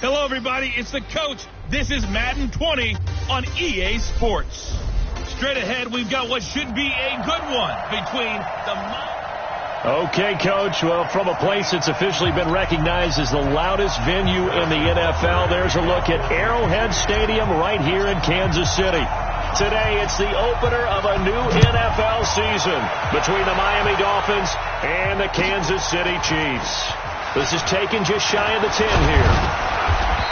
Hello, everybody. It's the coach. This is Madden 20 on EA Sports. Straight ahead, we've got what should be a good one between the... Okay, Coach. Well, from a place that's officially been recognized as the loudest venue in the NFL, there's a look at Arrowhead Stadium right here in Kansas City. Today, it's the opener of a new NFL season between the Miami Dolphins and the Kansas City Chiefs. This is taken just shy of the 10 here.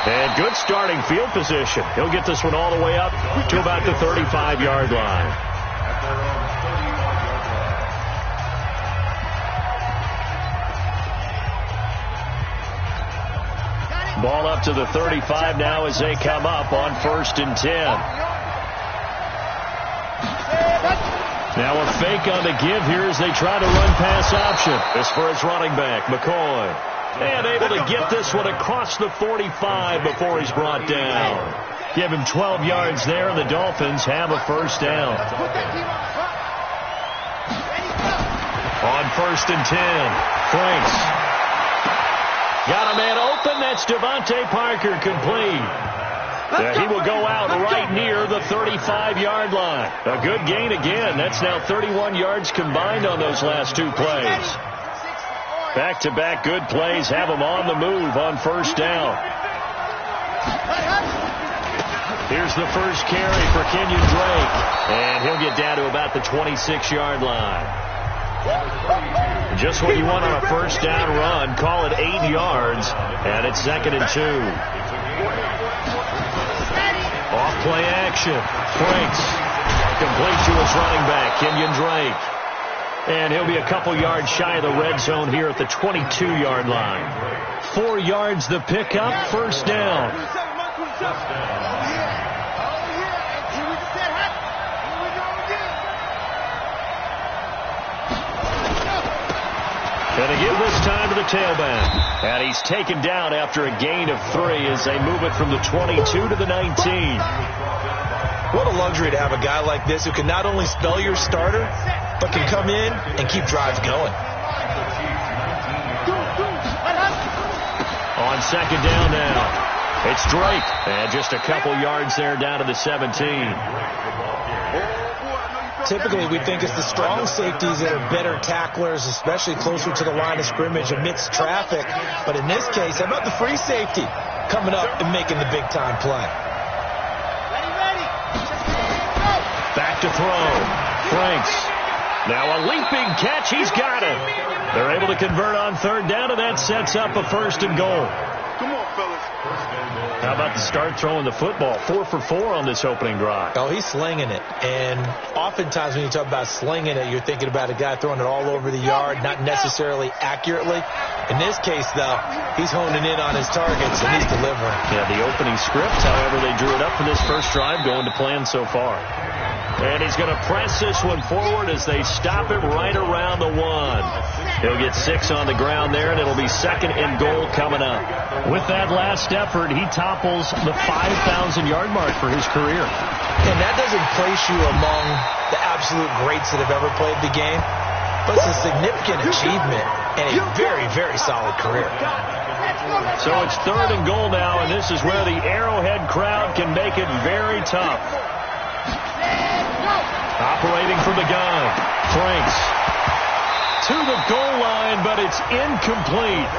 And good starting field position. He'll get this one all the way up to about the 35-yard line. Ball up to the 35 now as they come up on 1st and 10. Now a fake on the give here as they try to run pass option. This for his running back, McCoy. And able to get this one across the 45 before he's brought down. Give him 12 yards there, and the Dolphins have a first down. On 1st and 10, Franks. Got a man open. That's Devontae Parker, complete. He will go out right near the 35-yard line. A good gain again. That's now 31 yards combined on those last two plays. Back-to-back good plays have him on the move on first down. Here's the first carry for Kenyon Drake. And he'll get down to about the 26-yard line. Just what you want on a first down run. Call it 8 yards. And it's 2nd and 2. Off play action. Franks. Complete to his running back, Kenyon Drake. And he'll be a couple yards shy of the red zone here at the 22-yard line. 4 yards the pickup, first down. Going to give this time to the tailback. And he's taken down after a gain of 3 as they move it from the 22 to the 19. What a luxury to have a guy like this who can not only spell your starter, but can come in and keep drives going. On 2nd down now, it's Drake. And just a couple yards there down to the 17. Typically, we think it's the strong safeties that are better tacklers, especially closer to the line of scrimmage amidst traffic. But in this case, how about the free safety coming up and making the big-time play? Back to throw. Franks. Now a leaping catch. He's got it. They're able to convert on 3rd down, and that sets up a 1st and goal. Come on, fellas. How about the start throwing the football? 4 for 4 on this opening drive. Oh, he's slinging it. And oftentimes when you talk about slinging it, you're thinking about a guy throwing it all over the yard, not necessarily accurately. In this case, though, he's honing in on his targets, and he's delivering. Yeah, the opening script, however, they drew it up for this first drive, going to plan so far. And he's going to press this one forward as they stop him right around the 1. He'll get 6 on the ground there, and it'll be 2nd and goal coming up. With that last effort, he topples the 5,000-yard mark for his career. And that doesn't place you among the absolute greats that have ever played the game, but it's a significant achievement and a very, very solid career. So it's 3rd and goal now, and this is where the Arrowhead crowd can make it very tough. Operating from the gun, Franks to the goal line, but it's incomplete.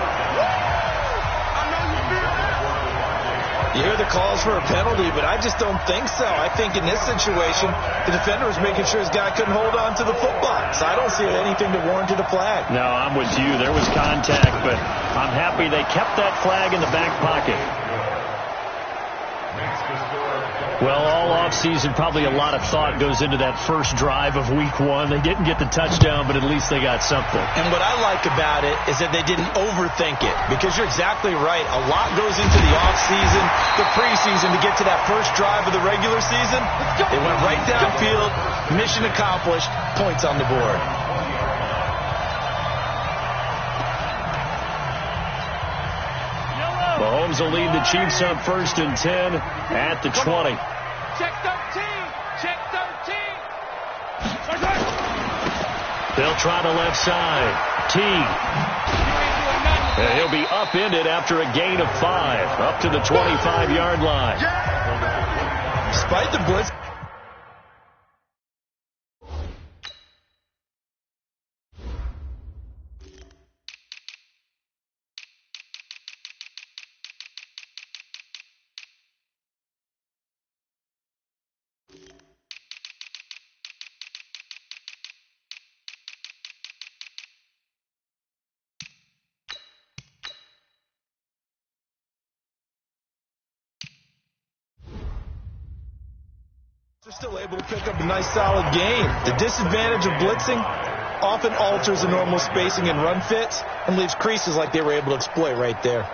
You hear the calls for a penalty, but I just don't think so. I think in this situation, the defender was making sure his guy couldn't hold on to the football. So I don't see anything that warranted a flag. No, I'm with you. There was contact, but I'm happy they kept that flag in the back pocket. Well, all offseason, probably a lot of thought goes into that first drive of Week 1. They didn't get the touchdown, but at least they got something. And what I like about it is that they didn't overthink it, because you're exactly right. A lot goes into the offseason, the preseason, to get to that first drive of the regular season. They went right downfield, mission accomplished, points on the board. Mahomes will lead the Chiefs on 1st and 10 at the 20. Check 13. Check 13. They'll try the left side. Teague. And he'll be upended after a gain of 5, up to the 25-yard line. Despite the blitz. They're still able to pick up a nice solid gain. The disadvantage of blitzing often alters the normal spacing and run fits and leaves creases like they were able to exploit right there.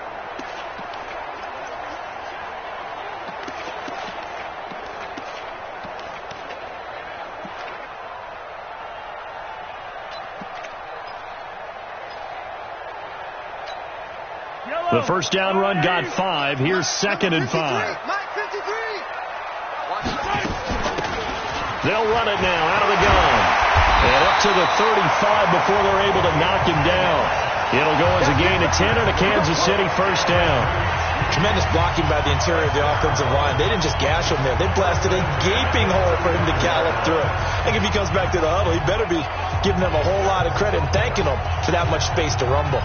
The first down run got 5. Here's 2nd and 5. They'll run it now out of the gun. And up to the 35 before they're able to knock him down. It'll go as a gain of 10 and a Kansas City first down. Tremendous blocking by the interior of the offensive line. They didn't just gash him there. They blasted a gaping hole for him to gallop through. I think if he comes back to the huddle, he better be giving them a whole lot of credit and thanking them for that much space to rumble.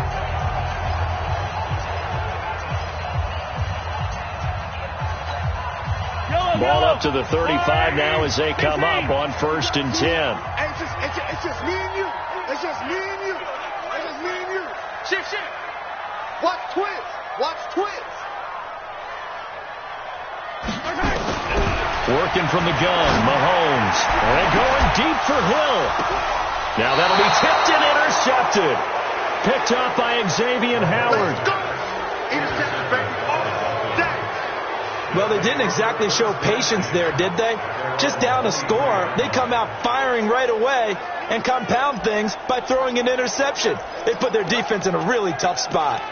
Ball up to the 35 now as they come up on 1st and 10. It's just me and you. It's just me and you. It's just me and you. Shit. Watch twins. Watch twins. Working from the gun, Mahomes. And going deep for Hill. Now that'll be tipped and intercepted. Picked up by Xavier Howard. Let's go. Intercepted, baby. Well, they didn't exactly show patience there, did they? Just down a score, they come out firing right away and compound things by throwing an interception. They put their defense in a really tough spot.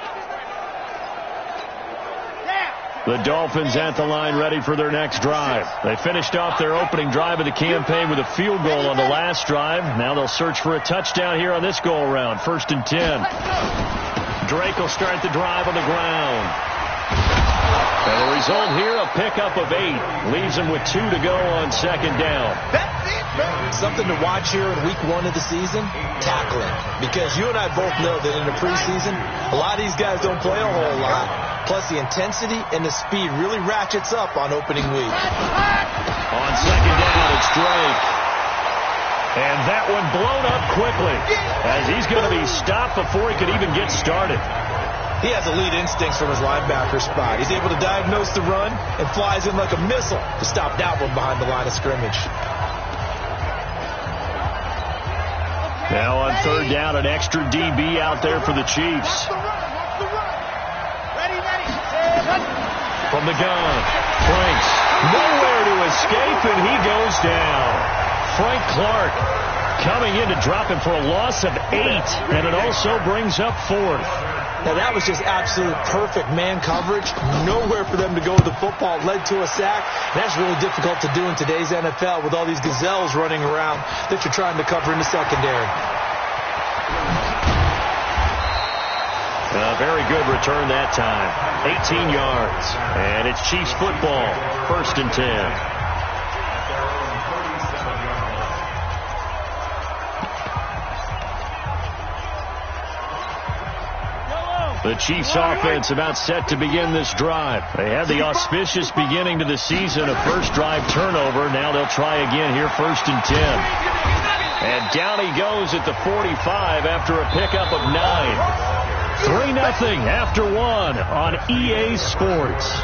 The Dolphins at the line ready for their next drive. They finished off their opening drive of the campaign with a field goal on the last drive. Now they'll search for a touchdown here on this go-around. 1st and 10. Drake will start the drive on the ground. And the result here, a pickup of 8. Leaves them with 2 to go on 2nd down. Something to watch here in week 1 of the season, tackling. Because you and I both know that in the preseason, a lot of these guys don't play a whole lot. Plus the intensity and the speed really ratchets up on opening week. On 2nd down, it's Drake. And that one blown up quickly as he's going to be stopped before he could even get started. He has elite instincts from his linebacker spot. He's able to diagnose the run and flies in like a missile to stop that one behind the line of scrimmage. Now on 3rd down, an extra DB out there for the Chiefs. From the gun, Franks nowhere to escape, and he goes down. Frank Clark coming in to drop him for a loss of 8, and it also brings up 4th. Now, that was just absolute perfect man coverage. Nowhere for them to go with the football. Led to a sack. That's really difficult to do in today's NFL with all these gazelles running around that you're trying to cover in the secondary. A very good return that time. 18 yards. And it's Chiefs football. 1st and 10. The Chiefs offense about set to begin this drive. They had the auspicious beginning to the season, a first drive turnover. Now they'll try again here, 1st and 10. And down he goes at the 45 after a pickup of 9. 3-0 after 1 on EA Sports.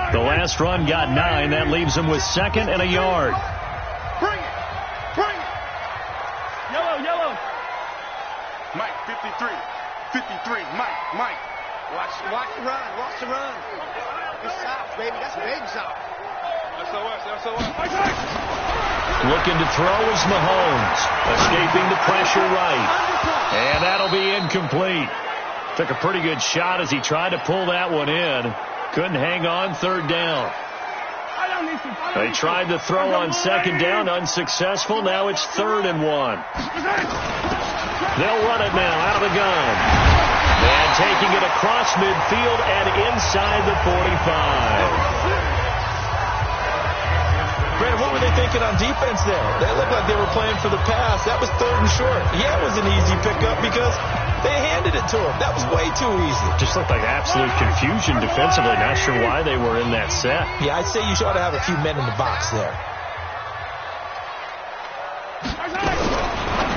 The last run got 9. That leaves him with 2nd and a yard. Bring it. Yellow. Mike, 53. Mike. Watch the run. It's South, baby. That's baby South. SOS. Looking to throw is Mahomes. Escaping the pressure right. And that'll be incomplete. Took a pretty good shot as he tried to pull that one in. Couldn't hang on. Third down. They tried to throw on second down. Unsuccessful. Now it's 3rd and 1. They'll run it now out of the gun. And taking it across midfield and inside the 45. Brandon, what were they thinking on defense there? They looked like they were playing for the pass. That was 3rd and short. Yeah, it was an easy pickup because they handed it to him. That was way too easy. Just looked like absolute confusion defensively. Not sure why they were in that set. Yeah, I'd say you ought to have a few men in the box there.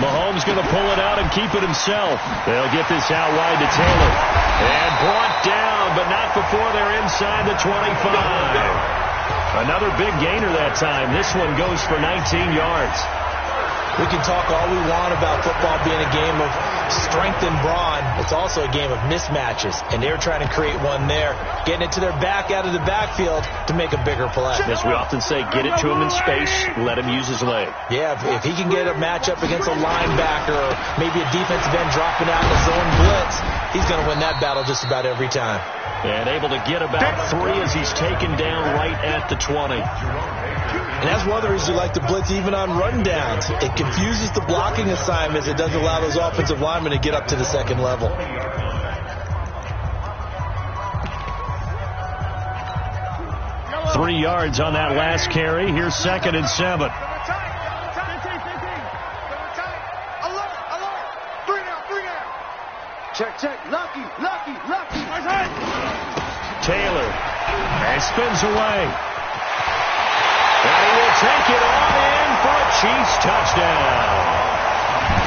Mahomes going to pull it out and keep it himself. They'll get this out wide to Taylor. And brought down, but not before they're inside the 25. Another big gainer that time. This one goes for 19 yards. We can talk all we want about football being a game of strength and brawn. It's also a game of mismatches, and they're trying to create one there, getting it to their back out of the backfield to make a bigger play. As we often say, get it to him in space, let him use his leg. Yeah, if he can get a matchup against a linebacker or maybe a defensive end dropping out in the zone blitz, he's going to win that battle just about every time. And able to get about 3 as he's taken down right at the 20. And that's one of the reasons you like to blitz even on rundowns. It confuses the blocking assignments. It doesn't allow those offensive linemen to get up to the second level. Three yards on that last carry. Here's 2nd and 7. Check. Lucky. Taylor. And spins away. And he will take it on in for a Chiefs touchdown.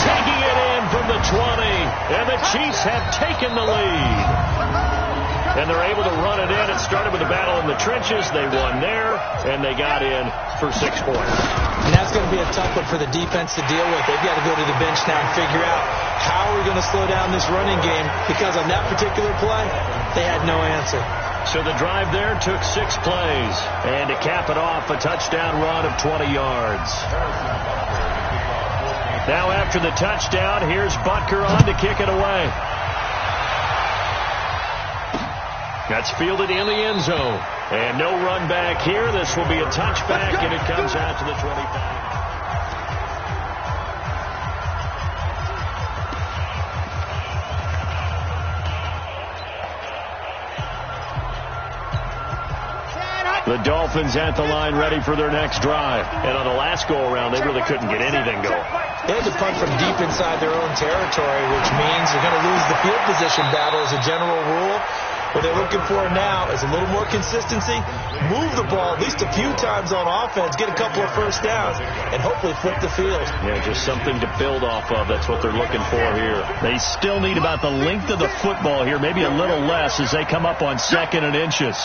Taking it in from the 20. And the Chiefs have taken the lead. And they're able to run it in. It started with a battle in the trenches. They won there. And they got in for 6 points. And that's going to be a tough one for the defense to deal with. They've got to go to the bench now and figure out how are we going to slow down this running game, because on that particular play, they had no answer. So the drive there took 6 plays. And to cap it off, a touchdown run of 20 yards. Now after the touchdown, here's Butker on to kick it away. That's fielded in the end zone. And no run back here. This will be a touchback, and it comes out to the 25. The Dolphins at the line ready for their next drive. And on the last go-around, they really couldn't get anything going. They had to punt from deep inside their own territory, which means they're going to lose the field position battle as a general rule. What they're looking for now is a little more consistency, move the ball at least a few times on offense, get a couple of first downs, and hopefully flip the field. Yeah, just something to build off of. That's what they're looking for here. They still need about the length of the football here, maybe a little less as they come up on 2nd and inches.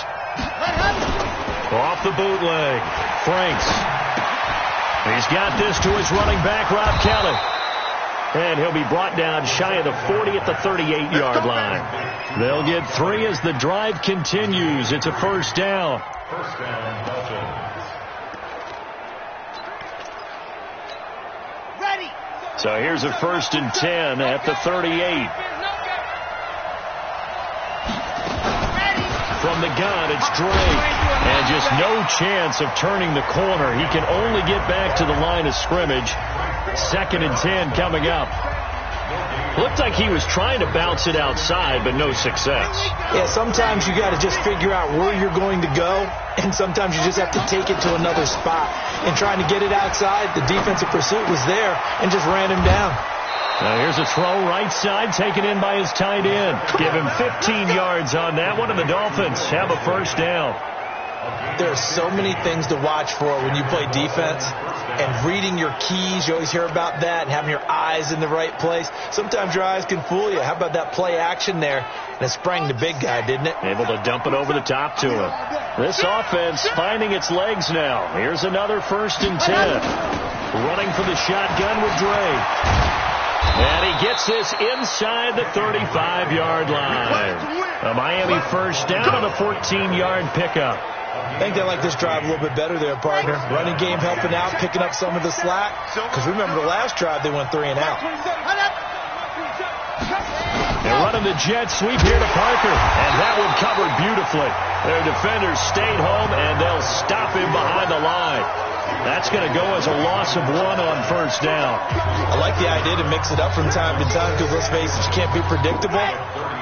Off the bootleg, Franks. He's got this to his running back, Rob Kelly. And he'll be brought down shy of the 40 at the 38-yard line. They'll get 3 as the drive continues. It's a first down. Ready. So here's a 1st and 10 at the 38. From the gun, it's Drake. And just no chance of turning the corner. He can only get back to the line of scrimmage. 2nd and 10 coming up. Looked like he was trying to bounce it outside, but no success. Yeah, sometimes you got to just figure out where you're going to go, and sometimes you just have to take it to another spot. And trying to get it outside, the defensive pursuit was there and just ran him down. Now here's a throw right side, taken in by his tight end. Give him 15 yards on that one, and the Dolphins have a first down. There are so many things to watch for when you play defense, and reading your keys, you always hear about that, and having your eyes in the right place. Sometimes your eyes can fool you. How about that play action there? And it sprang the big guy, didn't it? Able to dump it over the top to him. This offense finding its legs now. Here's another 1st and 10. Running for the shotgun with Dre. And he gets this inside the 35-yard line. A Miami first down on a 14-yard pickup. I think they like this drive a little bit better there, partner. Running game helping out, picking up some of the slack. Because remember the last drive, they went 3 and out. They run and the jet sweep here to Parker. And that one covered beautifully. Their defenders stayed home, and they'll stop him behind the line. That's going to go as a loss of 1 on first down. I like the idea to mix it up from time to time because, let's face it, you can't be predictable.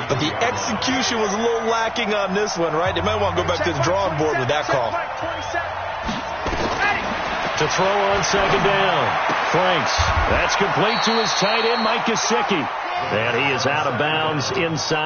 But the execution was a little lacking on this one, right? They might want to go back to the drawing board with that call. To throw on second down. Franks. That's complete to his tight end, Mike Gesicki. And he is out of bounds inside.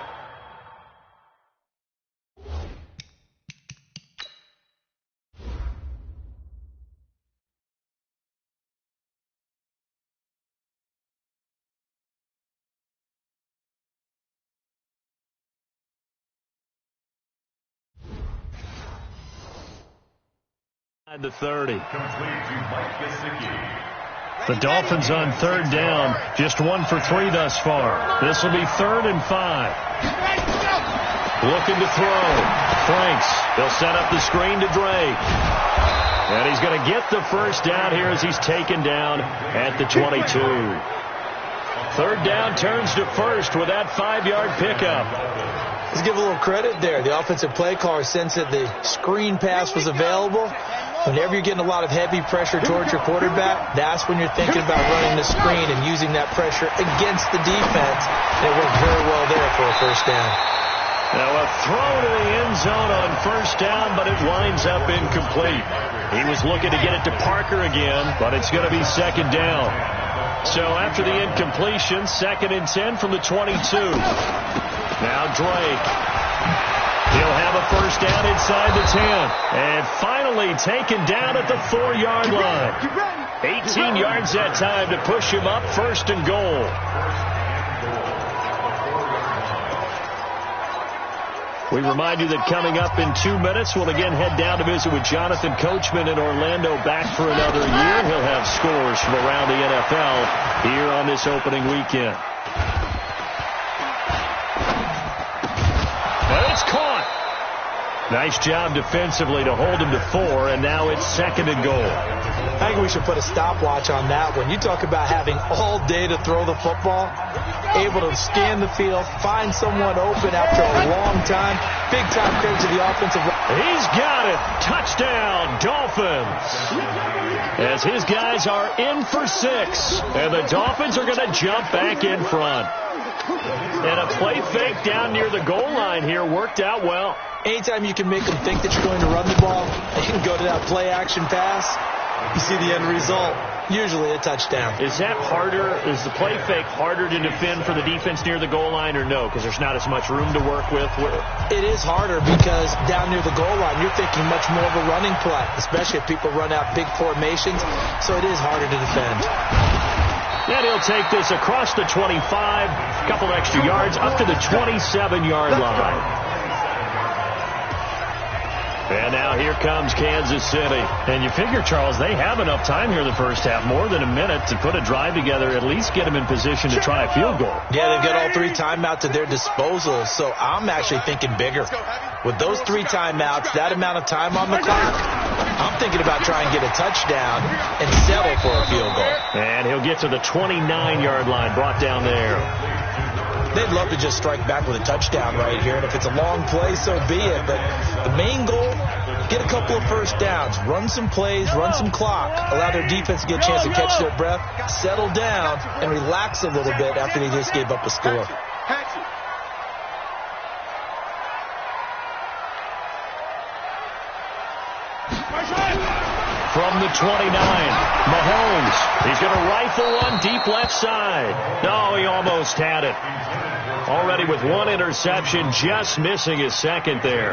The 30. The Dolphins on third down, just 1 for 3 thus far. This will be 3rd and 5. Looking to throw. Franks. He'll set up the screen to Drake. And he's going to get the first down here as he's taken down at the 22. 3rd down turns to 1st with that 5-yard pickup. Let's give a little credit there. The offensive play caller sensed that the screen pass was available. Whenever you're getting a lot of heavy pressure towards your quarterback, that's when you're thinking about running the screen and using that pressure against the defense. And it worked very well there for a first down. Now a throw to the end zone on first down, but it winds up incomplete. He was looking to get it to Parker again, but it's going to be 2nd down. So after the incompletion, 2nd and 10 from the 22. Now Drake. He'll have a first down inside the 10. And finally taken down at the 4-yard line. 18 yards that time to push him up 1st and goal. We remind you that coming up in 2 minutes, we'll again head down to visit with Jonathan Coachman in Orlando, back for another year. He'll have scores from around the NFL here on this opening weekend. But it's caught. Nice job defensively to hold him to 4, and now it's 2nd and goal. I think we should put a stopwatch on that one. You talk about having all day to throw the football, able to scan the field, find someone open after a long time. Big-time credit to the offensive line. He's got it. Touchdown, Dolphins. As his guys are in for 6, and the Dolphins are going to jump back in front. And a play fake down near the goal line here worked out well. Anytime you can make them think that you're going to run the ball, they can go to that play-action pass. You see the end result, usually a touchdown. Is that harder? Is the play fake harder to defend for the defense near the goal line or no? Because there's not as much room to work with? It is harder because down near the goal line, you're thinking much more of a running play, especially if people run out big formations. So it is harder to defend. And he'll take this across the 25, a couple extra yards, up to the 27-yard line. And now here comes Kansas City. And you figure, Charles, they have enough time here in the first half, more than a minute, to put a drive together, at least get them in position to try a field goal. Yeah, they've got all 3 timeouts at their disposal, so I'm actually thinking bigger. With those 3 timeouts, that amount of time on the clock, I'm thinking about trying to get a touchdown and settle for a field goal. And he'll get to the 29-yard line, brought down there. They'd love to just strike back with a touchdown right here, and if it's a long play, so be it. But the main goal, get a couple of first downs, run some plays, run some clock, allow their defense to get a chance to catch their breath, settle down, and relax a little bit after they just gave up a score. From the 29, Mahomes. He's going to rifle one deep left side. No, he almost had it. Already with 1 interception, just missing his 2nd there.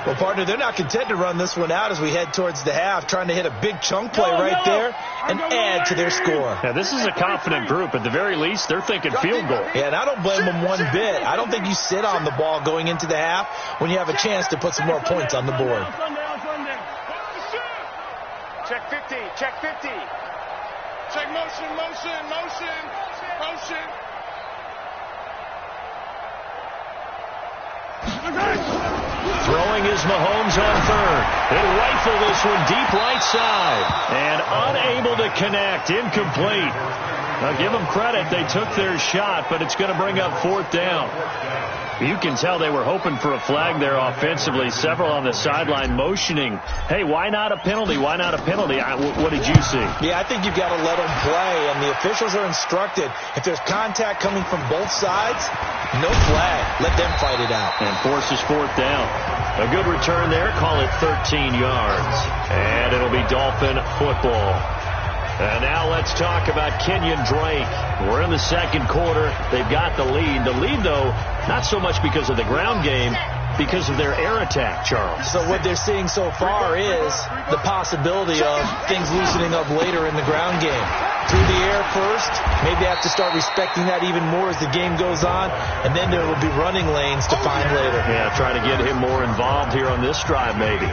Well, partner, they're not content to run this one out as we head towards the half, trying to hit a big chunk play right there and add to their score. Yeah, this is a confident group. At the very least, they're thinking field goal. Yeah, and I don't blame them one bit. I don't think you sit on the ball going into the half when you have a chance to put some more points on the board. Check 50, check 50. Check motion, motion, motion, motion. Throwing is Mahomes on 3rd. He'll rifle this one deep right side. And unable to connect. Incomplete. Now, give them credit. They took their shot, but it's going to bring up 4th down. You can tell they were hoping for a flag there offensively. Several on the sideline motioning, hey, why not a penalty? Why not a penalty? What did you see? Yeah, I think you've got to let them play, and the officials are instructed. If there's contact coming from both sides, no flag. Let them fight it out. And forces 4th down. A good return there. Call it 13 yards. And it'll be Dolphin football. And now let's talk about Kenyon Drake. We're in the second quarter. They've got the lead. The lead, though, not so much because of the ground game, because of their air attack, Charles. So what they're seeing so far is the possibility of things loosening up later in the ground game. Through the air first, maybe have to start respecting that even more as the game goes on, and then there will be running lanes to find later. Yeah, try to get him more involved here on this drive, maybe.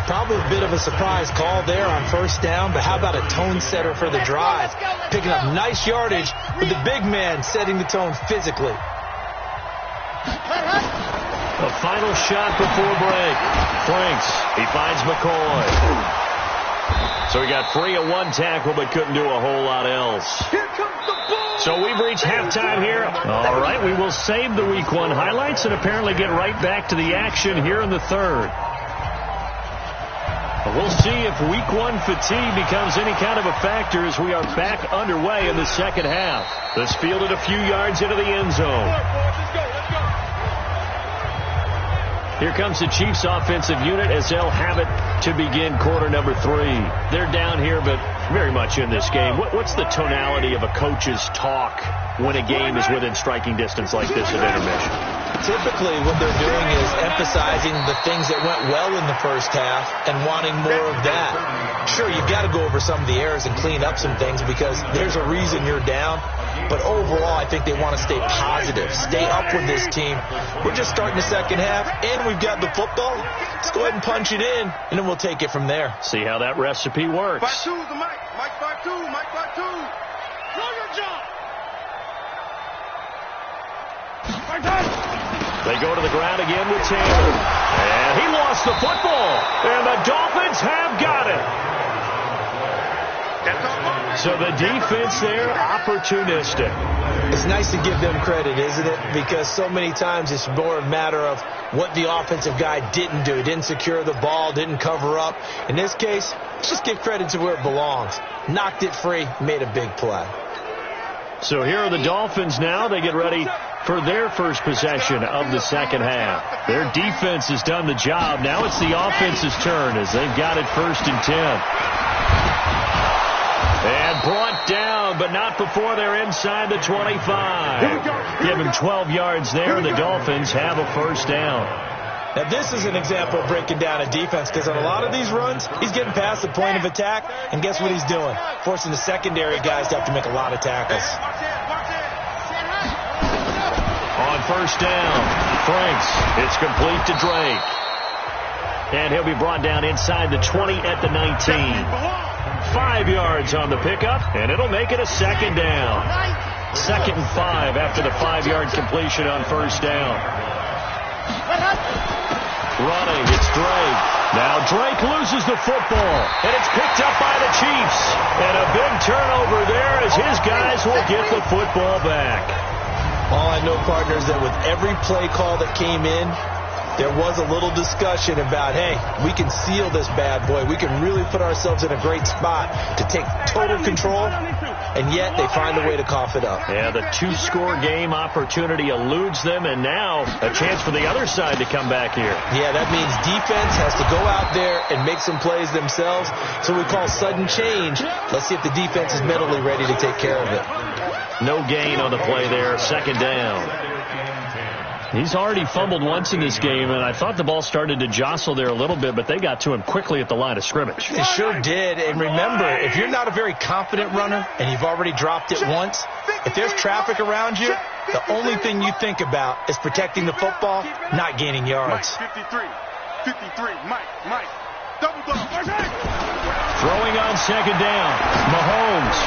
Probably a bit of a surprise call there on 1st down, but how about a tone setter for the drive? Picking up nice yardage with the big man setting the tone physically. A final shot before break. Franks, he finds McCoy. So he got free of 1 tackle, but couldn't do a whole lot else. So we've reached halftime here. All right, we will save the Week 1 highlights and apparently get right back to the action here in the 3rd. We'll see if Week 1 fatigue becomes any kind of a factor as we are back underway in the second half. This fielded a few yards into the end zone. Here comes the Chiefs offensive unit as they'll have it to begin quarter number 3. They're down here, but very much in this game. What's the tonality of a coach's talk when a game is within striking distance like this at intermission? Typically what they're doing is emphasizing the things that went well in the first half and wanting more of that. Sure, you've got to go over some of the errors and clean up some things because there's a reason you're down. But overall, I think they want to stay positive, stay up with this team. We're just starting the second half, and we've got the football. Let's go ahead and punch it in, and then we'll take it from there. See how that recipe works. 5-2's the Mike. Mike 5-2. Mike 5-2. Throw your job. They go to the ground again with Taylor. And he lost the football. And the Dolphins have got it. So the defense there, opportunistic. It's nice to give them credit, isn't it? Because so many times it's more a matter of what the offensive guy didn't do. Didn't secure the ball, didn't cover up. In this case, let's just give credit to where it belongs. Knocked it free, made a big play. So here are the Dolphins now. They get ready for their first possession of the second half. Their defense has done the job. Now it's the offense's turn as they've got it 1st and 10. And brought down, but not before they're inside the 25. Give him 12 yards there, and the Dolphins have a 1st down. Now, this is an example of breaking down a defense because on a lot of these runs, he's getting past the point of attack, and guess what he's doing? Forcing the secondary guys to have to make a lot of tackles. On 1st down, Franks, it's complete to Drake. And he'll be brought down inside the 20 at the 19. 5 yards on the pickup, and it'll make it a 2nd down. 2nd and 5 after the 5-yard completion on 1st down. Running, it's Drake. Now Drake loses the football, and it's picked up by the Chiefs. And a big turnover there as his guys will get the football back. All I know, partner, is that with every play call that came in, there was a little discussion about, hey, we can seal this bad boy. We can really put ourselves in a great spot to take total control, and yet they find a way to cough it up. Yeah, the 2-score game opportunity eludes them, and now a chance for the other side to come back here. Yeah, that means defense has to go out there and make some plays themselves. So we call sudden change. Let's see if the defense is mentally ready to take care of it. No gain on the play there, 2nd down. He's already fumbled once in this game, and I thought the ball started to jostle there a little bit, but they got to him quickly at the line of scrimmage. They sure did. And remember, if you're not a very confident runner and you've already dropped it once, if there's traffic around you, the only thing you think about is protecting the football, not gaining yards. 53, Mike, double. Throwing on 2nd down, Mahomes.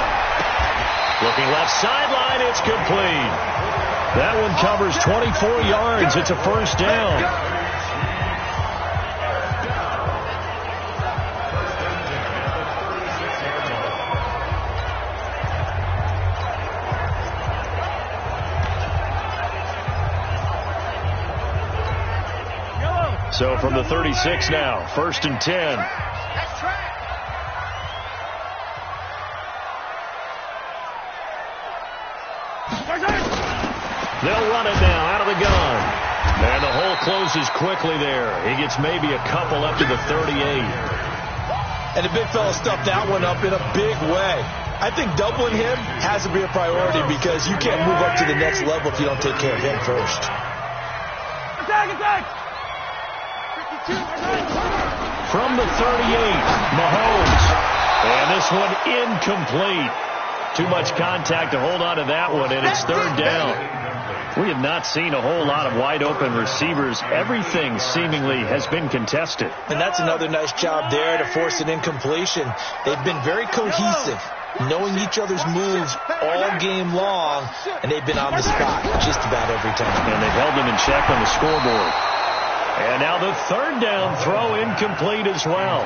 Looking left sideline, it's complete. That one covers 24 yards. It's a 1st down. So from the 36 now, 1st and 10. They'll run it now out of the gun. And the hole closes quickly there. He gets maybe a couple up to the 38. And the big fella stuffed that one up in a big way. I think doubling him has to be a priority because you can't move up to the next level if you don't take care of him first. Attack, attack! From the 38, Mahomes. And this one incomplete. Too much contact to hold on to that one, and it's 3rd down. We have not seen a whole lot of wide-open receivers. Everything seemingly has been contested. And that's another nice job there to force an incompletion. They've been very cohesive, knowing each other's moves all game long, and they've been on the spot just about every time. And they've held them in check on the scoreboard. And now the 3rd down throw incomplete as well.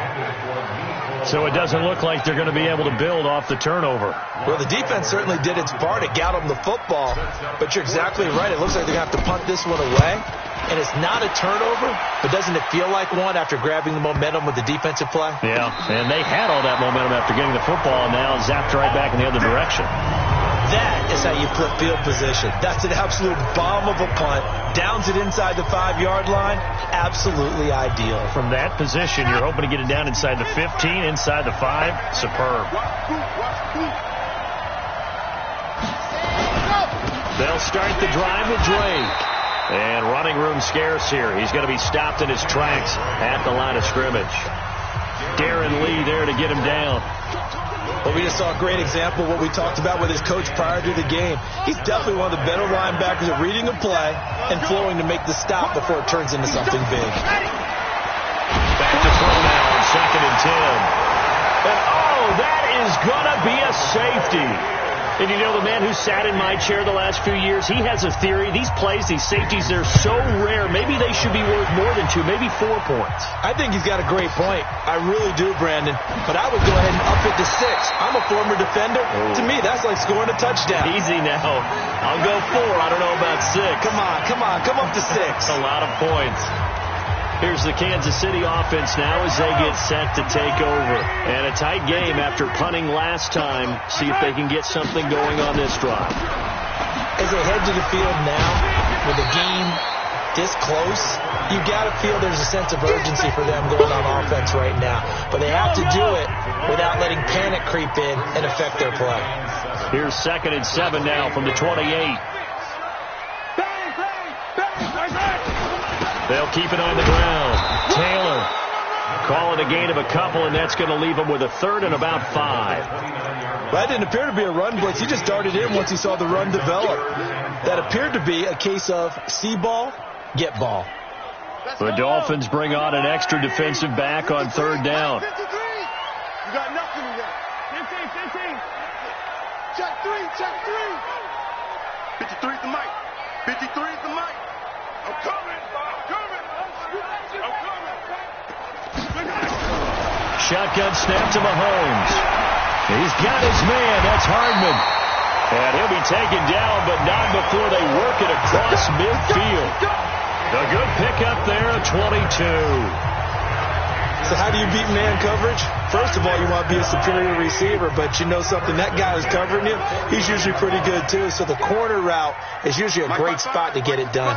So it doesn't look like they're going to be able to build off the turnover. Well, the defense certainly did its part to get them the football, but you're exactly right. It looks like they're going to have to punt this one away, and it's not a turnover, but doesn't it feel like one after grabbing the momentum with the defensive play? Yeah, and they had all that momentum after getting the football, and now zapped right back in the other direction. That is how you flip field position. That's an absolute bomb of a punt. Downs it inside the 5-yard line. Absolutely ideal. From that position, you're hoping to get it down inside the 15, inside the 5. Superb. They'll start the drive with Drake. And running room scarce here. He's going to be stopped in his tracks at the line of scrimmage. Darren Lee there to get him down. Well, we just saw a great example of what we talked about with his coach prior to the game. He's definitely one of the better linebackers at reading a play and flowing to make the stop before it turns into something big. Back to throw now on 2nd and 10. And that is going to be a safety. And you know, the man who sat in my chair the last few years, he has a theory. These plays, these safeties, they're so rare. Maybe they should be worth more than 2, maybe 4 points. I think he's got a great point. I really do, Brandon. But I would go ahead and up it to 6. I'm a former defender. To me, that's like scoring a touchdown. Easy now. I'll go 4. I don't know about 6. Come on. Come up to 6. A lot of points. Here's the Kansas City offense now as they get set to take over. And a tight game after punting last time. See if they can get something going on this drive. As they head to the field now, with the game this close, you got to feel there's a sense of urgency for them going on offense right now. But they have to do it without letting panic creep in and affect their play. Here's 2nd and 7 now from the 28. They'll keep it on the ground. Taylor calling a gain of a couple, and that's going to leave them with a 3rd and about 5. Well, that didn't appear to be a run blitz. He just darted in once he saw the run develop. That appeared to be a case of see ball, get ball. The Dolphins bring on an extra defensive back on 3rd down. 53. You got nothing in there. 15. Check 3. 53 is the mic. 53 is the mic. I'm coming. Shotgun snap to Mahomes. He's got his man. That's Hardman. And he'll be taken down, but not before they work it across midfield. A good pickup there, a 22. So how do you beat man coverage? First of all, you want to be a superior receiver, but you know something, that guy who's covering you, he's usually pretty good too. So the corner route is usually a great spot to get it done.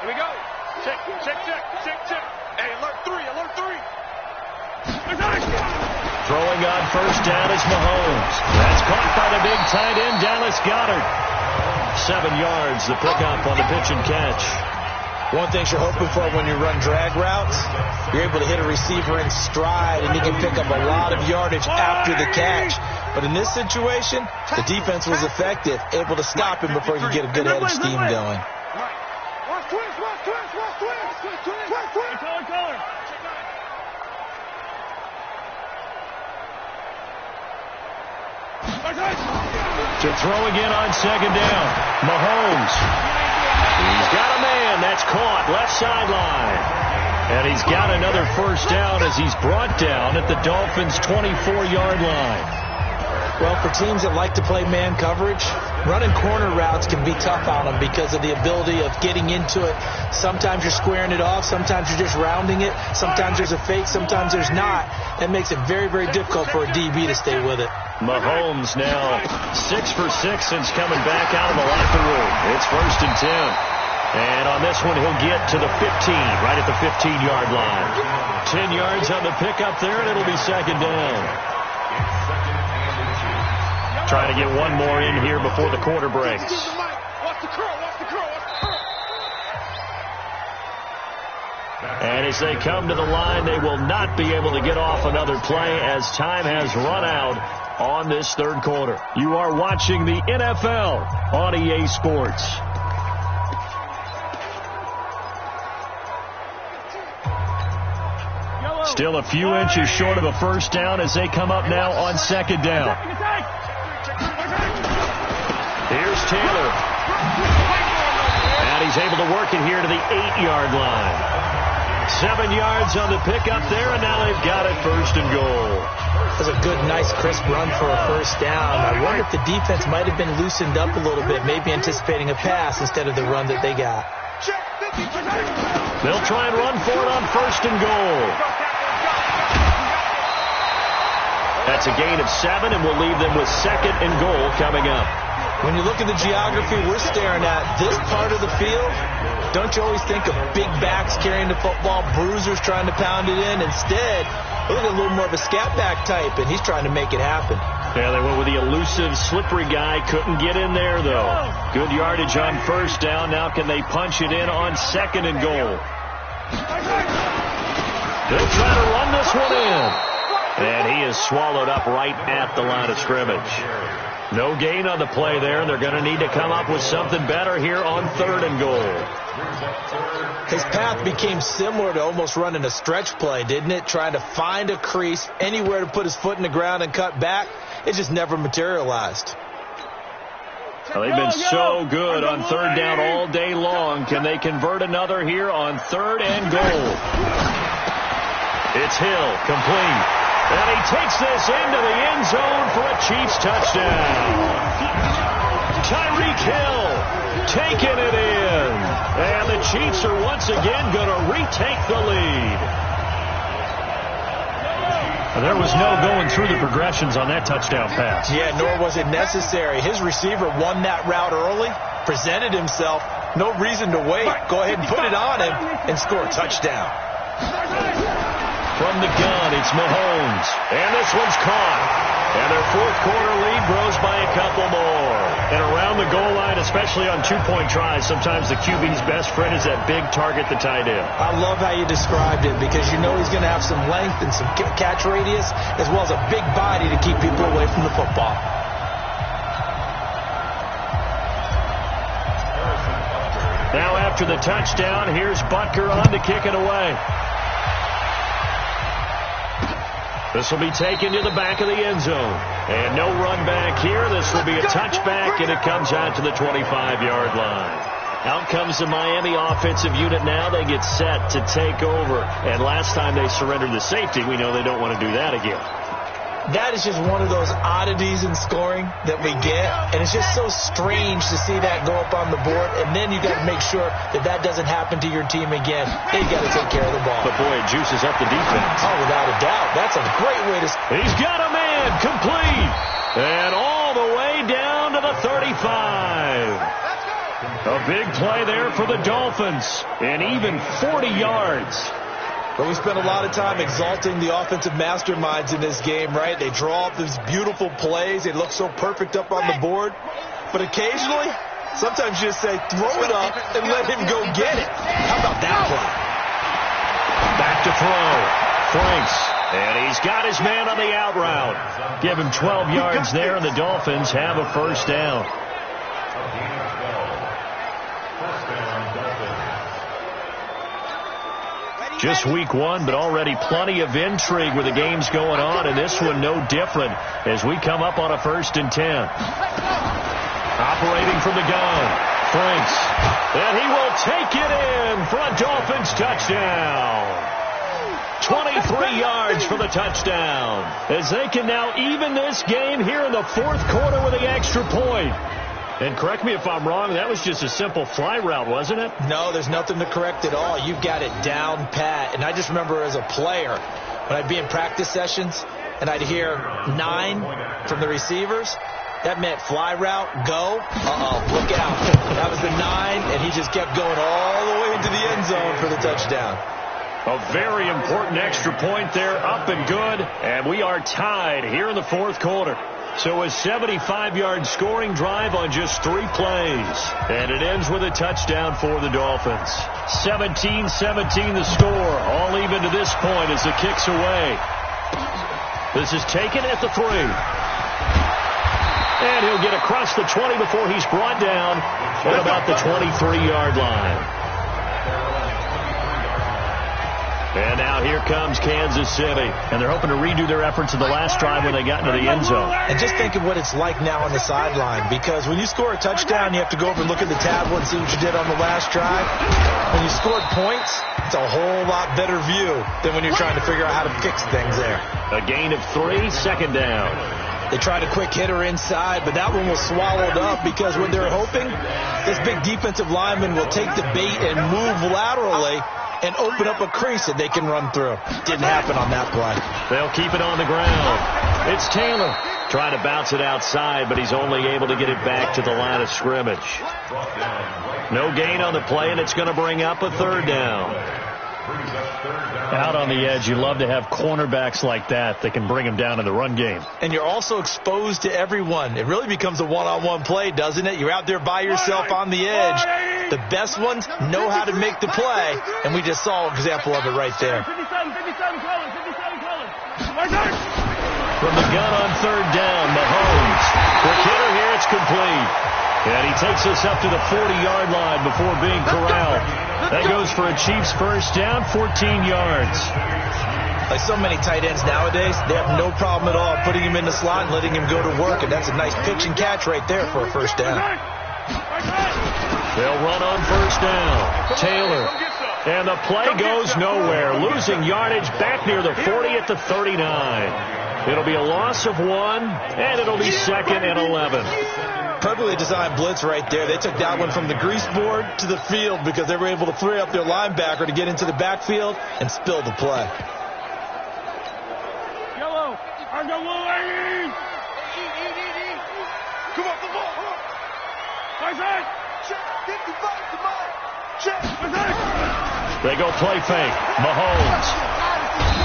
Here we go. Check. Hey, alert 3. Throwing on 1st down is Mahomes. That's caught by the big tight end, Dallas Goedert. 7 yards, the pickup on the pitch and catch. One thing you're hoping for when you run drag routes, you're able to hit a receiver in stride, and he can pick up a lot of yardage after the catch. But in this situation, the defense was effective, able to stop him before he could get a good head of steam going. Watch twist. To throw again on 2nd down. Mahomes. He's got a man. That's caught. Left sideline. And he's got another 1st down as he's brought down at the Dolphins' 24-yard line. Well, for teams that like to play man coverage, Running corner routes can be tough on them because of the ability of getting into it. Sometimes you're squaring it off. Sometimes you're just rounding it. Sometimes there's a fake. Sometimes there's not. That makes it very, very difficult for a DB to stay with it. Mahomes now 6 for 6 since coming back out of the locker room. It's 1st and 10. And on this one, he'll get to the 15, right at the 15-yard line. 10 yards on the pickup there, and it'll be 2nd down. Trying to get one more in here before the quarter breaks. And as they come to the line, they will not be able to get off another play as time has run out on this 3rd quarter. You are watching the NFL on EA Sports. Still a few inches short of a 1st down as they come up now on 2nd down. Here's Taylor. And he's able to work it here to the 8-yard line. 7 yards on the pickup there, and now they've got it 1st and goal. That was a good, nice, crisp run for a 1st down. I wonder if the defense might have been loosened up a little bit, maybe anticipating a pass instead of the run that they got. They'll try and run for it on 1st and goal. That's a gain of 7, and we'll leave them with 2nd and goal coming up. When you look at the geography we're staring at, this part of the field, don't you always think of big backs carrying the football, bruisers trying to pound it in? Instead, look at a little more of a scat back type, and he's trying to make it happen. Yeah, they went with the elusive, slippery guy. Couldn't get in there, though. Good yardage on 1st down. Now can they punch it in on 2nd and goal? They'll try to run this one in. And he is swallowed up right at the line of scrimmage. No gain on the play there, and they're going to need to come up with something better here on 3rd and goal. His path became similar to almost running a stretch play, didn't it? Trying to find a crease, anywhere to put his foot in the ground and cut back. It just never materialized. Well, they've been so good on 3rd down all day long. Can they convert another here on 3rd and goal? It's Hill, complete. And he takes this into the end zone for a Chiefs touchdown. Tyreek Hill taking it in. And the Chiefs are once again going to retake the lead. There was no going through the progressions on that touchdown pass. Yeah, nor was it necessary. His receiver won that route early, presented himself. No reason to wait. Go ahead and put it on him and score a touchdown. From the gun, it's Mahomes. And this one's caught. And their 4th quarter lead grows by a couple more. And around the goal line, especially on 2-point tries, sometimes the QB's best friend is that big target, the tight end. I love how you described it because you know he's going to have some length and some catch radius as well as a big body to keep people away from the football. Now after the touchdown, here's Butker on to kick it away. This will be taken to the back of the end zone. And no run back here. This will be a touchback, and it comes out to the 25-yard line. Out comes the Miami offensive unit now. They get set to take over. And last time they surrendered the safety, we know they don't want to do that again. That is just one of those oddities in scoring that we get, and it's just so strange to see that go up on the board, and then you got to make sure that that doesn't happen to your team again. They got to take care of the ball. But boy, it juices up the defense. Oh, without a doubt. That's a great way to... He's got a man, complete, and all the way down to the 35. A big play there for the Dolphins, and even 40 yards. But we spent a lot of time exalting the offensive masterminds in this game, right? They draw up these beautiful plays. They look so perfect up on the board. But occasionally, sometimes you just say, throw it up and let him go get it. How about that play? Back to throw. Franks. And he's got his man on the out route. Give him 12 yards there, and the Dolphins have a 1st down. Just week 1, but already plenty of intrigue with the games going on, and this one no different as we come up on a 1st and 10. Operating from the gun, Franks, and he will take it in for a Dolphins touchdown. 23 yards for the touchdown as they can now even this game here in the 4th quarter with the extra point. And correct me if I'm wrong, that was just a simple fly route, wasn't it? No, there's nothing to correct at all. You've got it down pat. And I just remember as a player, when I'd be in practice sessions and I'd hear 9 from the receivers, that meant fly route, go. Look out. That was the 9, and he just kept going all the way into the end zone for the touchdown. A very important extra point there, up and good. And we are tied here in the fourth quarter. So a 75-yard scoring drive on just 3 plays. And it ends with a touchdown for the Dolphins. 17-17 the score. All even to this point as the kick's away. This is taken at the 3. And he'll get across the 20 before he's brought down at about the 23-yard line. And now here comes Kansas City. And they're hoping to redo their efforts in the last drive when they got into the end zone. And just think of what it's like now on the sideline. Because when you score a touchdown, you have to go over and look at the tablet and see what you did on the last drive. When you scored points, it's a whole lot better view than when you're trying to figure out how to fix things there. A gain of 3, second down. They tried a quick hitter inside, but that one was swallowed up because what they're hoping, this big defensive lineman will take the bait and move laterally and open up a crease that they can run through. Didn't happen on that play. They'll keep it on the ground. It's Taylor trying to bounce it outside, but he's only able to get it back to the line of scrimmage. No gain on the play, and it's going to bring up a third down. Out on the edge, you love to have cornerbacks like that can bring them down in the run game. And you're also exposed to everyone. It really becomes a one-on-one play, doesn't it? You're out there by yourself on the edge. The best ones know how to make the play, and we just saw an example of it right there. From the gun on third down, Mahomes. Quick hitter here, it's complete. And he takes us up to the 40-yard line before being corralled. That goes for a Chiefs first down, 14 yards. Like so many tight ends nowadays, they have no problem at all putting him in the slot and letting him go to work, and that's a nice pitch and catch right there for a first down. They'll run on first down. Taylor. And the play goes nowhere. Losing yardage back near the 40 at the 39. It'll be a loss of 1, and it'll be second and 11. Perfectly designed blitz right there. They took that one from the grease board to the field because they were able to free up their linebacker to get into the backfield and spill the play. Yellow. On the line. Come on, come on. Nice side. Check. 55 to mine. Check. They go play fake. Mahomes.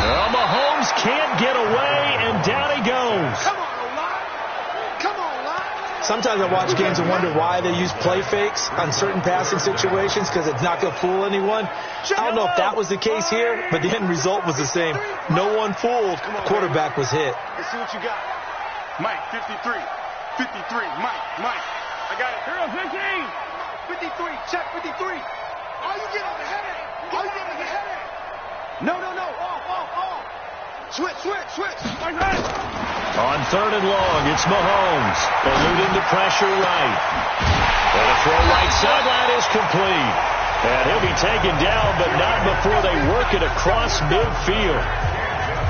Well, Mahomes can't get away, and down he goes. Come on, line. Come on, line. Sometimes I watch games and wonder why they use play fakes on certain passing situations because it's not going to fool anyone. I don't know if that was the case here, but the end result was the same. No one fooled. Quarterback was hit. Let's see what you got. Mike, 53. 53. Mike. I got it. Hero, 15. 53. Check 53. All you get on the headache. All you get on the headache. No. Off. Switch. On third and long, it's Mahomes. Eluding the pressure right. And the throw right sideline is complete. And he'll be taken down, but not before they work it across midfield.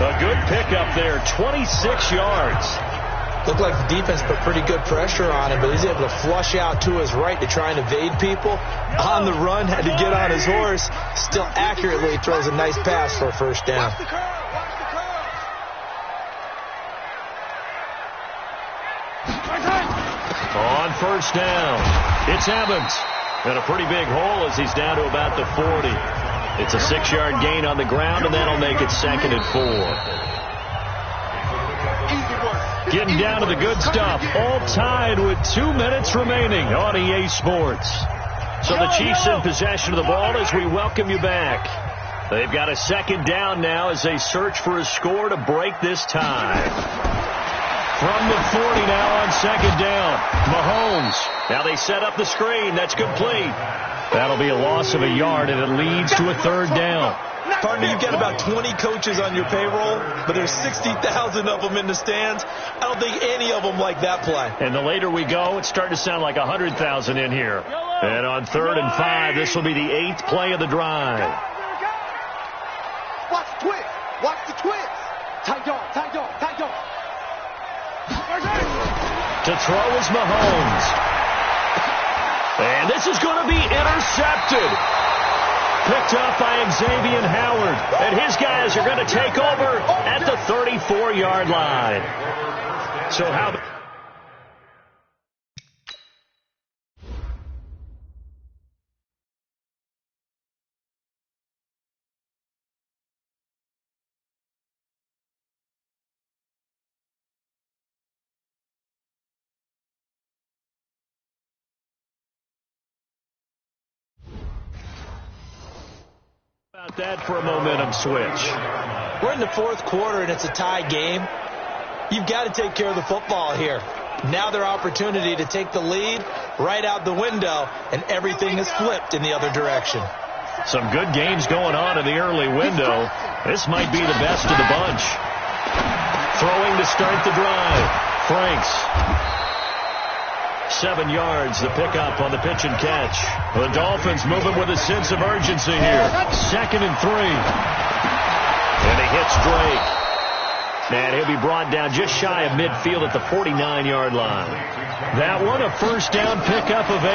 A good pickup there, 26 yards. Looked like the defense put pretty good pressure on him, but he's able to flush out to his right to try and evade people. On the run, had to get on his horse. Still accurately throws a nice pass for a first down. On first down, it's Evans. And a pretty big hole as he's down to about the 40. It's a 6-yard gain on the ground, and that'll make it second and 4. Getting down to the good stuff. All tied with 2 minutes remaining on EA Sports. So the Chiefs in possession of the ball as we welcome you back. They've got a second down now as they search for a score to break this tie. From the 40 now on second down. Mahomes. Now they set up the screen. That's complete. That'll be a loss of a yard, and it leads to a third down. Partner, you've got about 20 coaches on your payroll, but there's 60,000 of them in the stands. I don't think any of them like that play. And the later we go, it's starting to sound like 100,000 in here. And on third and 5, this will be the 8th play of the drive. Watch the twist. Watch the twist. Tight dog. To throw is Mahomes. And this is going to be intercepted. Picked up by Xavier Howard. And his guys are going to take over at the 34-yard line. So how... about that for a momentum switch? We're in the fourth quarter, and it's a tie game. You've got to take care of the football here. Now their opportunity to take the lead right out the window, and everything is flipped in the other direction. Some good games going on in the early window. This might be the best of the bunch. Throwing to start the drive. Franks. 7 yards, the pickup on the pitch and catch. The Dolphins moving with a sense of urgency here. 2nd and 3. And he hits Drake. And he'll be brought down just shy of midfield at the 49-yard line. That one, a first down pickup of 8.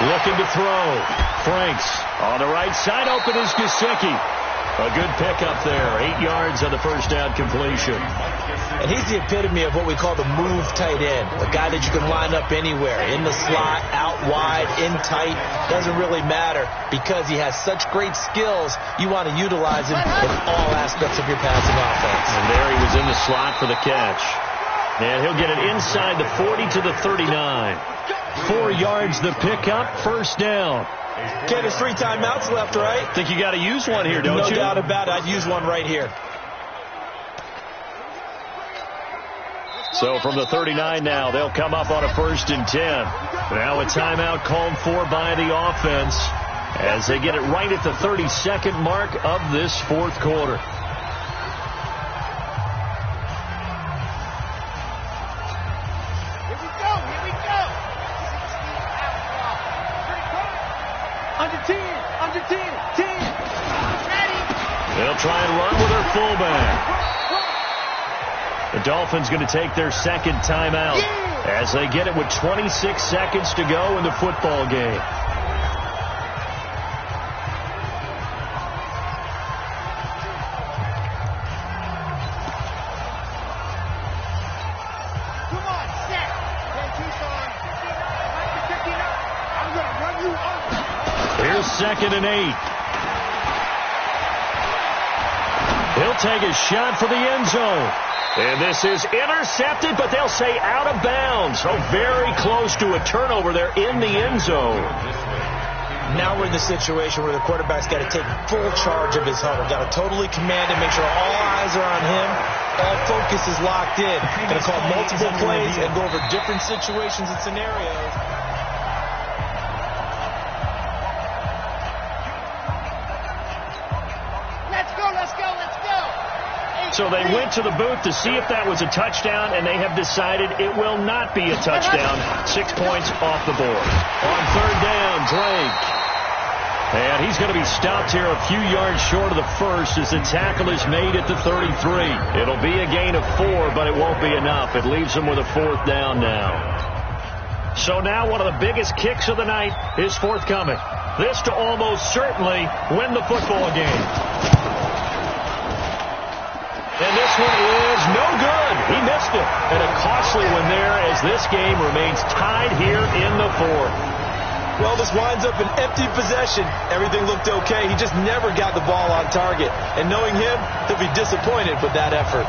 Looking to throw. Franks on the right side. Open is Gesicki. A good pickup there. 8 yards on the first down completion. And he's the epitome of what we call the move tight end. A guy that you can line up anywhere. In the slot, out wide, in tight. Doesn't really matter because he has such great skills. You want to utilize him in all aspects of your passing offense. And there he was in the slot for the catch. And he'll get it inside the 40 to the 39. 4 yards the pickup. First down. Okay, there's 3 timeouts left, right? Think you got to use one here, don't you? No doubt about it. I'd use one right here. So from the 39 now, they'll come up on a 1st and 10. Now a timeout called for by the offense as they get it right at the 32nd mark of this fourth quarter. They'll try and run with their fullback. The Dolphins going to take their 2nd timeout as they get it with 26 seconds to go in the football game. Come on, set. I'm going to run you over. Here's 2nd and 8. He'll take a shot for the end zone. And this is intercepted, but they'll say out of bounds. So very close to a turnover there in the end zone. Now we're in the situation where the quarterback's got to take full charge of his huddle. Got to totally command it, make sure all eyes are on him. All focus is locked in. Going to call multiple plays and go over different situations and scenarios. So they went to the booth to see if that was a touchdown, and they have decided it will not be a touchdown. 6 points off the board. On 3rd down, Drake. And he's going to be stopped here a few yards short of the first as the tackle is made at the 33. It'll be a gain of 4, but it won't be enough. It leaves them with a 4th down now. So now one of the biggest kicks of the night is forthcoming. This to almost certainly win the football game. And this one is no good. He missed it. And a costly one there as this game remains tied here in the 4th. Well, this winds up an empty possession. Everything looked okay. He just never got the ball on target. And knowing him, he'll be disappointed with that effort.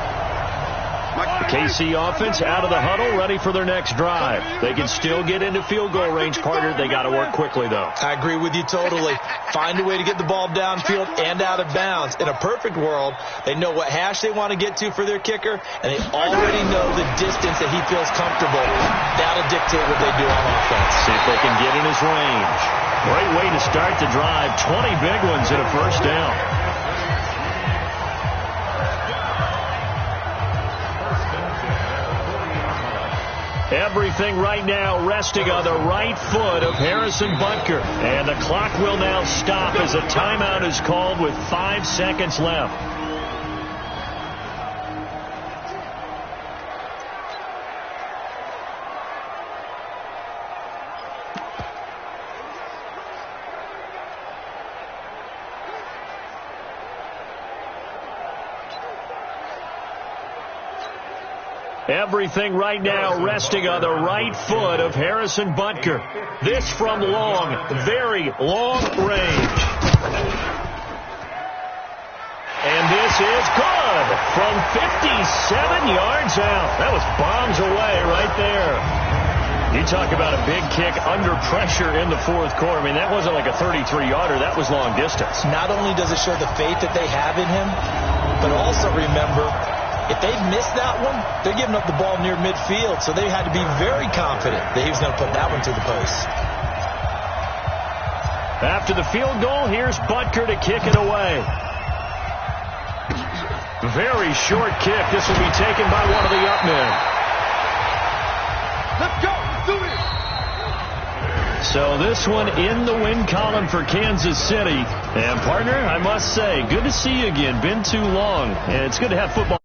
The KC offense out of the huddle, ready for their next drive. They can still get into field goal range, partner. They got to work quickly, though. I agree with you totally. Find a way to get the ball downfield and out of bounds. In a perfect world, they know what hash they want to get to for their kicker, and they already know the distance that he feels comfortable. That'll dictate what they do on offense. See if they can get in his range. Great way to start the drive. 20 big ones in a first down. Everything right now resting on the right foot of Harrison Butker. And the clock will now stop as a timeout is called with 5 seconds left. Everything right now resting on the right foot of Harrison Butker. This from long, very long range. And this is good from 57 yards out. That was bombs away right there. You talk about a big kick under pressure in the fourth quarter. I mean, that wasn't like a 33-yarder. That was long distance. Not only does it show the faith that they have in him, but also remember, if they missed that one, they're giving up the ball near midfield, so they had to be very confident that he was going to put that one to the post. After the field goal, here's Butker to kick it away. Very short kick. This will be taken by one of the up men. Let's go. Do it. So this one in the win column for Kansas City. And, partner, I must say, good to see you again. Been too long. And it's good to have football.